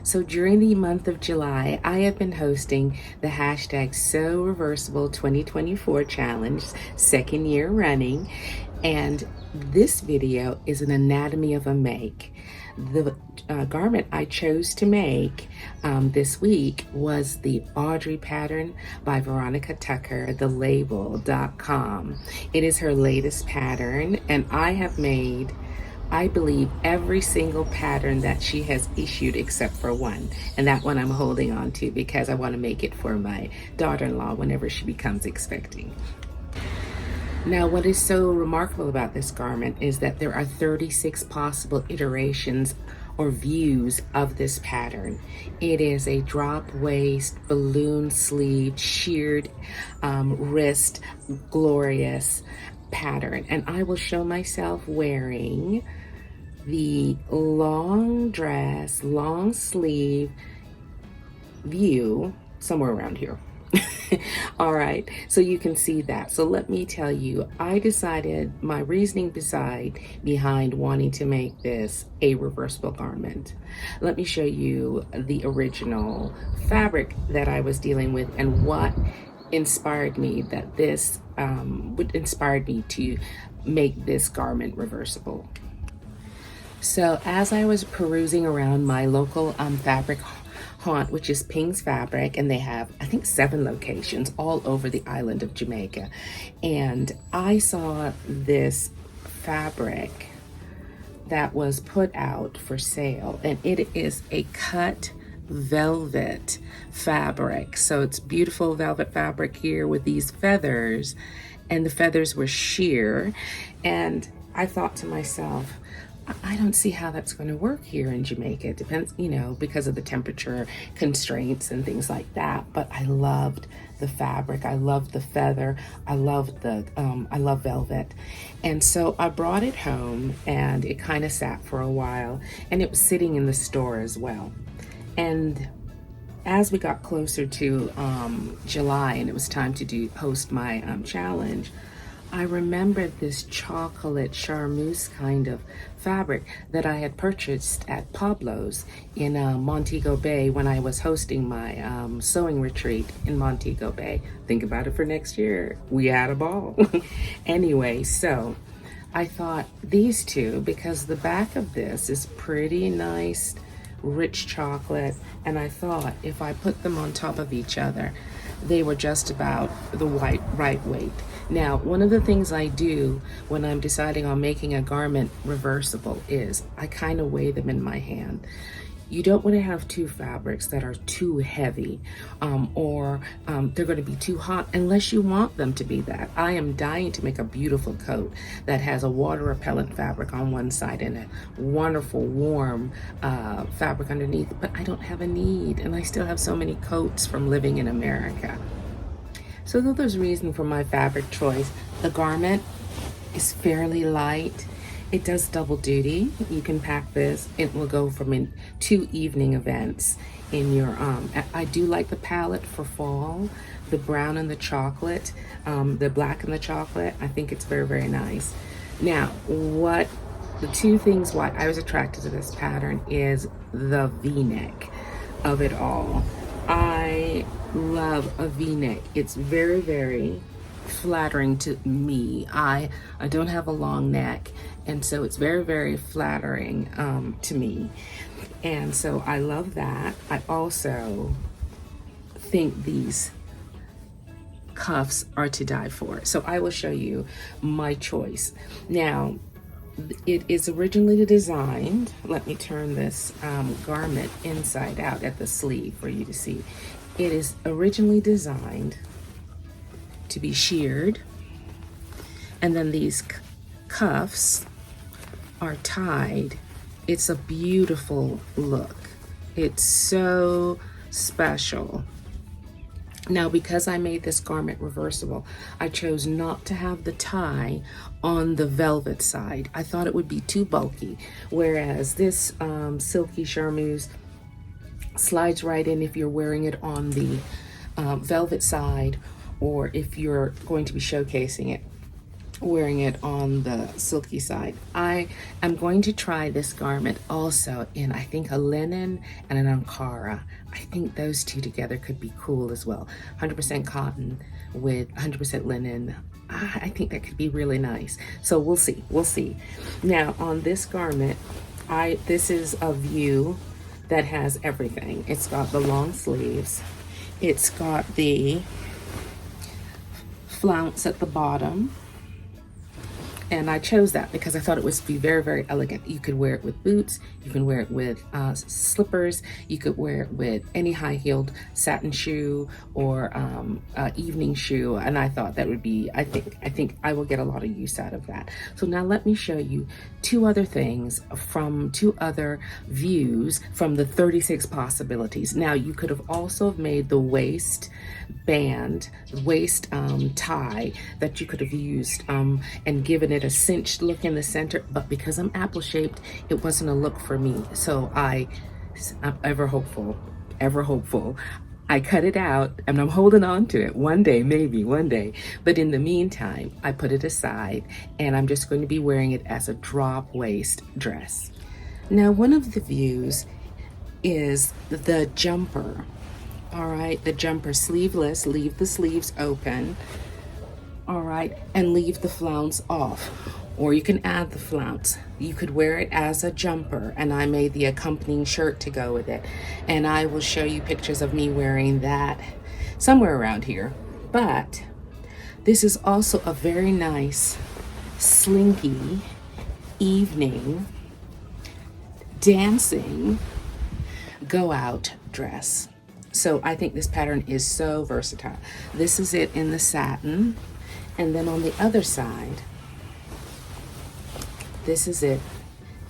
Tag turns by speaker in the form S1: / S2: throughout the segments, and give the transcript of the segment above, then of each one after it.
S1: So during the month of July, I have been hosting the hashtag So Reversible 2024 challenge, second year running. And this video is an anatomy of a make. The garment I chose to make this week was the Audrey pattern by Veronica Tucker, thelabel.com. It is her latest pattern, and I have made, I believe, every single pattern that she has issued except for one. And that one I'm holding on to because I want to make it for my daughter-in-law whenever she becomes expecting. Now, what is so remarkable about this garment is that there are 36 possible iterations or views of this pattern. It is a drop waist, balloon sleeve, sheared wrist, glorious pattern. And I will show myself wearing the long dress, long sleeve view somewhere around here. All right, so you can see that. So let me tell you, I decided my reasoning behind wanting to make this a reversible garment. Let me show you the original fabric that I was dealing with and what inspired me that this inspired me to make this garment reversible. So as I was perusing around my local fabric haunt, which is Pingsfabrics, and they have, I think, 7 locations all over the island of Jamaica. And I saw this fabric that was put out for sale, and it is a cut velvet fabric. So it's beautiful velvet fabric here with these feathers, and the feathers were sheer. And I thought to myself, I don't see how that's going to work here in Jamaica. It depends, you know, because of the temperature constraints and things like that. But I loved the fabric. I loved the feather. I loved I love velvet. And so I brought it home, and it kind of sat for a while, and it was sitting in the store as well. And as we got closer to July and it was time to host my challenge, I remembered this chocolate charmeuse kind of fabric that I had purchased at Pablo's in Montego Bay when I was hosting my sewing retreat in Montego Bay. Think about it for next year. We had a ball. Anyway, so I thought these two, because the back of this is pretty nice, rich chocolate, and I thought if I put them on top of each other, they were just about the right weight. Now, one of the things I do when I'm deciding on making a garment reversible is I kind of weigh them in my hand. You don't want to have 2 fabrics that are too heavy or they're going to be too hot unless you want them to be that. I am dying to make a beautiful coat that has a water repellent fabric on one side and a wonderful warm fabric underneath, but I don't have a need, and I still have so many coats from living in America. So there's a reason for my fabric choice. The garment is fairly light. It does double duty. You can pack this. It will go from 2 evening events in your, I do like the palette for fall, the brown and the chocolate, the black and the chocolate. I think it's very, very nice. Now, the 2 things why I was attracted to this pattern is the V-neck of it all. I love a V-neck. It's very, very flattering to me. I don't have a long neck, and so it's very, very flattering to me. And so I love that. I also think these cuffs are to die for. So I will show you my choice. Now, it is originally designed, let me turn this garment inside out at the sleeve for you to see. It is originally designed to be sheared, and then these cuffs are tied. It's a beautiful look. It's so special. Now, because I made this garment reversible, I chose not to have the tie on the velvet side. I thought it would be too bulky, whereas this silky charmeuse slides right in if you're wearing it on the velvet side, or if you're going to be showcasing it wearing it on the silky side. I am going to try this garment also in, I think, a linen and an Ankara. I think those two together could be cool as well. 100% cotton with 100% linen. I think that could be really nice. So we'll see. Now on this garment, this is a view that has everything. It's got the long sleeves. It's got the flounce at the bottom. And I chose that because I thought it would be very, very elegant. You could wear it with boots, you can wear it with slippers, you could wear it with any high-heeled satin shoe or evening shoe. And I thought that would be, I think I will get a lot of use out of that. So now let me show you two other things from two other views from the 36 possibilities. Now you could have also made the waist band, waist tie that you could have used and given it a cinched look in the center, but because I'm apple shaped, it wasn't a look for me. So I'm ever hopeful, I cut it out and I'm holding on to it. One day, maybe one day. But in the meantime, I put it aside and I'm just going to be wearing it as a drop waist dress. Now, one of the views is the jumper. All right, the jumper sleeveless, leave the sleeves open. All right, and leave the flounce off. Or you can add the flounce. You could wear it as a jumper, and I made the accompanying shirt to go with it. And I will show you pictures of me wearing that somewhere around here. But this is also a very nice, slinky evening dancing go out dress. So I think this pattern is so versatile. This is it in the satin. And then on the other side, this is it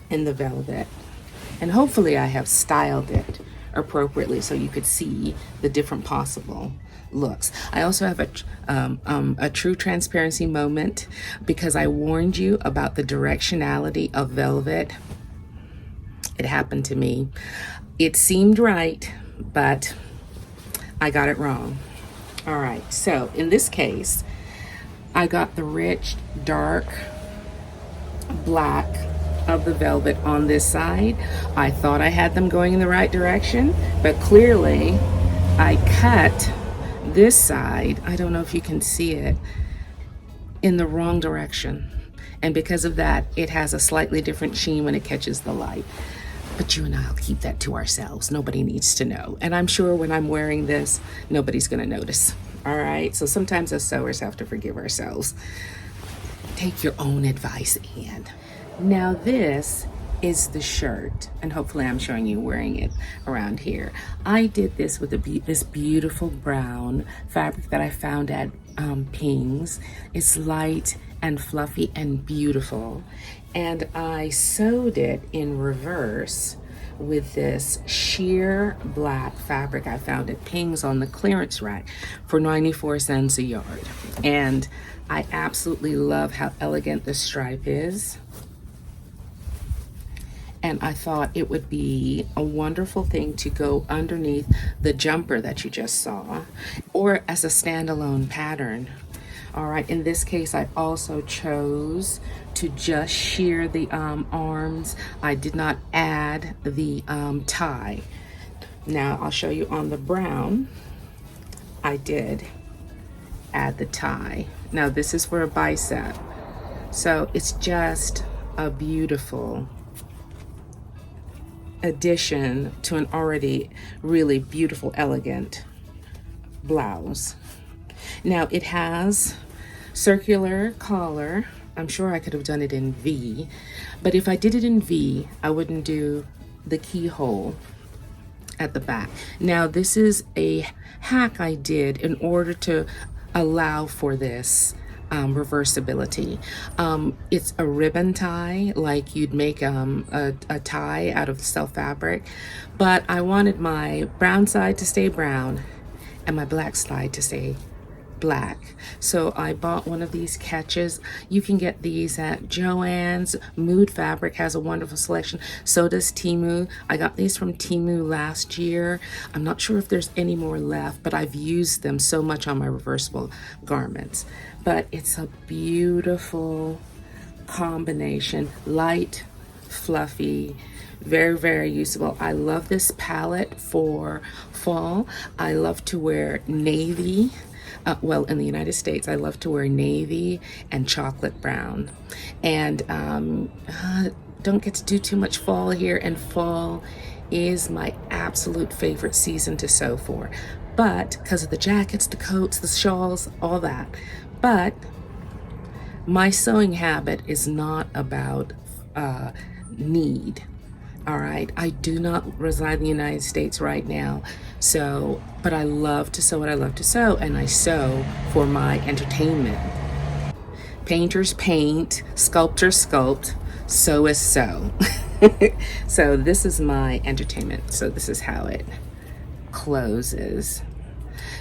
S1: in the velvet. And hopefully I have styled it appropriately so you could see the different possible looks. I also have a true transparency moment because I warned you about the directionality of velvet. It happened to me. It seemed right, but I got it wrong. All right, so in this case, I got the rich, dark black of the velvet on this side. I thought I had them going in the right direction, but clearly I cut this side, I don't know if you can see it, in the wrong direction. And because of that, it has a slightly different sheen when it catches the light. But you and I'll keep that to ourselves. Nobody needs to know. And I'm sure when I'm wearing this, nobody's gonna notice. All right, so sometimes us sewers have to forgive ourselves. Take your own advice, Anne. Now this is the shirt, and hopefully I'm showing you wearing it around here. I did this with this beautiful brown fabric that I found at Pings. It's light and fluffy and beautiful. And I sewed it in reverse with this sheer black fabric I found at Pings on the clearance rack for 94 cents a yard. And I absolutely love how elegant the stripe is. And I thought it would be a wonderful thing to go underneath the jumper that you just saw, or as a standalone pattern. All right, in this case, I also chose to just shear the arms. I did not add the tie. Now I'll show you on the brown, I did add the tie. Now this is for a bicep. So it's just a beautiful addition to an already really beautiful, elegant blouse. Now it has circular collar. I'm sure I could have done it in V, but if I did it in V, I wouldn't do the keyhole at the back. Now this is a hack I did in order to allow for this reversibility. It's a ribbon tie, like you'd make a tie out of self fabric, but I wanted my brown side to stay brown and my black side to stay black. So I bought one of these catches. You can get these at Joann's. Mood Fabric has a wonderful selection. So does Temu. I got these from Temu last year. I'm not sure if there's any more left, but I've used them so much on my reversible garments. But it's a beautiful combination. Light, fluffy, very, very usable. I love this palette for fall. I love to wear navy. Well, in the United States, I love to wear navy and chocolate brown. And don't get to do too much fall here, and fall is my absolute favorite season to sew for. But because of the jackets, the coats, the shawls, all that. But my sewing habit is not about need. All right, I do not reside in the United States right now, so, but I love to sew what I love to sew, and I sew for my entertainment. Painters paint, sculptors sculpt, sew is sew. So this is my entertainment, so this is how it closes.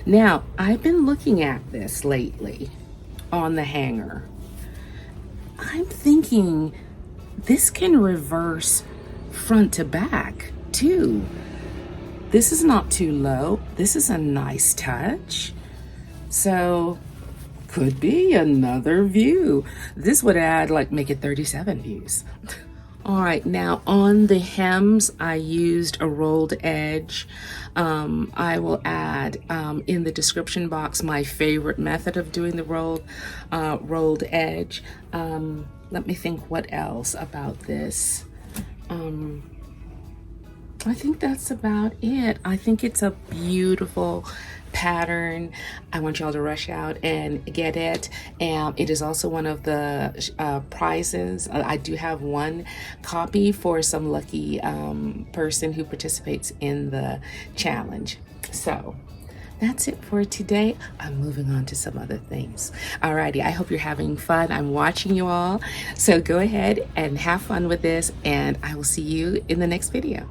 S1: Now, I've been looking at this lately on the hanger. I'm thinking this can reverse front to back too. This is not too low. This is a nice touch. So could be another view. This would add, like, make it 37 views. All right, now on the hems, I used a rolled edge. I will add in the description box my favorite method of doing the rolled edge. Let me think what else about this. I think that's about it. I think it's a beautiful pattern. I want y'all to rush out and get it. And it is also one of the prizes. I do have one copy for some lucky person who participates in the challenge. So that's it for today. I'm moving on to some other things. Alrighty, I hope you're having fun. I'm watching you all. So go ahead and have fun with this, and I will see you in the next video.